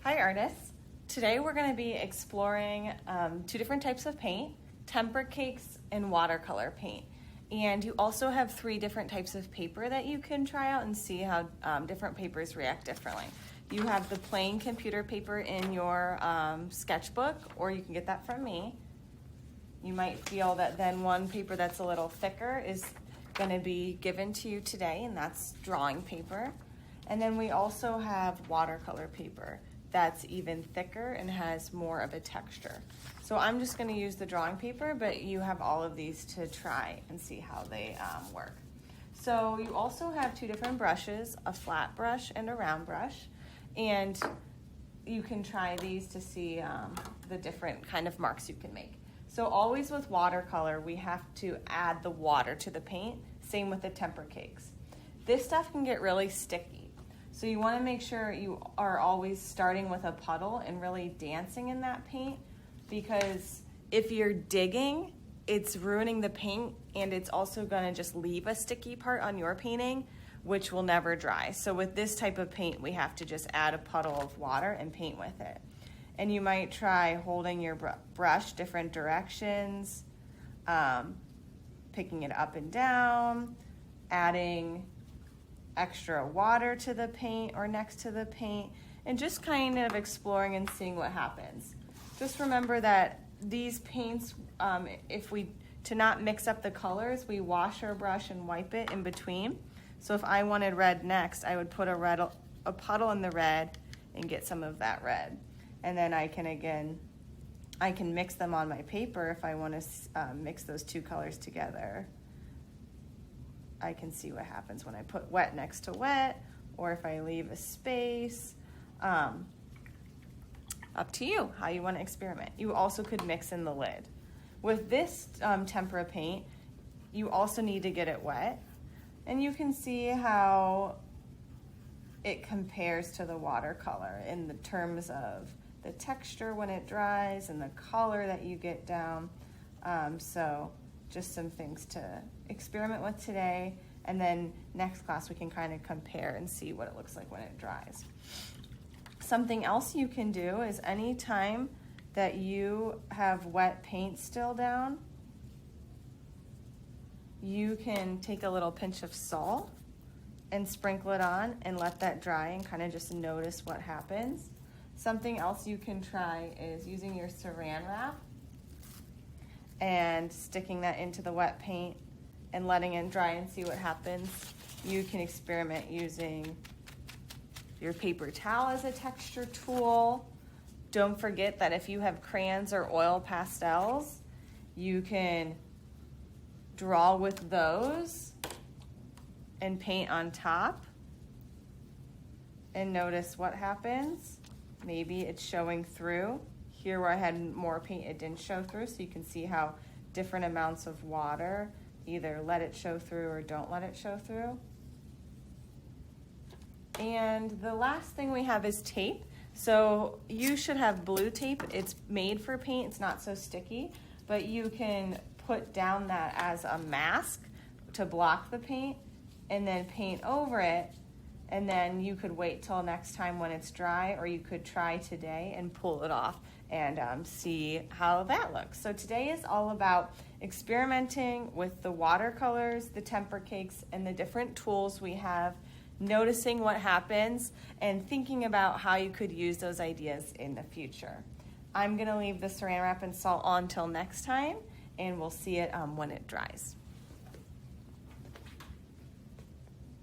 Hi artists! Today we're going to be exploring two different types of paint, tempera cakes and watercolor paint. And you also have three different types of paper that you can try out and see how different papers react differently. You have the plain computer paper in your sketchbook, or you can get that from me. You might feel that then one paper that's a little thicker is going to be given to you today, and that's drawing paper. And then we also have watercolor paper that's even thicker and has more of a texture. So I'm just going to use the drawing paper, but you have all of these to try and see how they work. So you also have two different brushes, a flat brush and a round brush, and you can try these to see the different kind of marks you can make. So always with watercolor, we have to add the water to the paint, same with the tempera cakes. This stuff can get really sticky. So you want to make sure you are always starting with a puddle and really dancing in that paint, because if you're digging, it's ruining the paint, and it's also going to just leave a sticky part on your painting, which will never dry. So with this type of paint, we have to just add a puddle of water and paint with it. And you might try holding your brush different directions, picking it up and down, adding extra water to the paint or next to the paint, and just kind of exploring and seeing what happens. Just remember that these paints, to not mix up the colors, we wash our brush and wipe it in between. So if I wanted red next, I would put a puddle in the red and get some of that red. And then I can mix them on my paper if I want to mix those two colors together. I can see what happens when I put wet next to wet, or if I leave a space. Up to you how you want to experiment. You also could mix in the lid. With this tempera paint, you also need to get it wet, and you can see how it compares to the watercolor in the terms of the texture when it dries and the color that you get down. So just some things to experiment with today, and then next class we can kind of compare and see what it looks like when it dries. Something else you can do is anytime that you have wet paint still down, you can take a little pinch of salt and sprinkle it on and let that dry and kind of just notice what happens. Something else you can try is using your saran wrap and sticking that into the wet paint and letting it dry and see what happens. You can experiment using your paper towel as a texture tool. Don't forget that if you have crayons or oil pastels, you can draw with those and paint on top and notice what happens. Maybe it's showing through. Here where I had more paint, it didn't show through, so you can see how different amounts of water either let it show through or don't let it show through. And the last thing we have is tape. So you should have blue tape. It's made for paint, it's not so sticky, but you can put down that as a mask to block the paint and then paint over it. And then you could wait till next time when it's dry, or you could try today and pull it off and see how that looks. So today is all about experimenting with the watercolors, the tempera cakes, and the different tools we have, noticing what happens, and thinking about how you could use those ideas in the future. I'm gonna leave the saran wrap and salt on till next time, and we'll see it when it dries.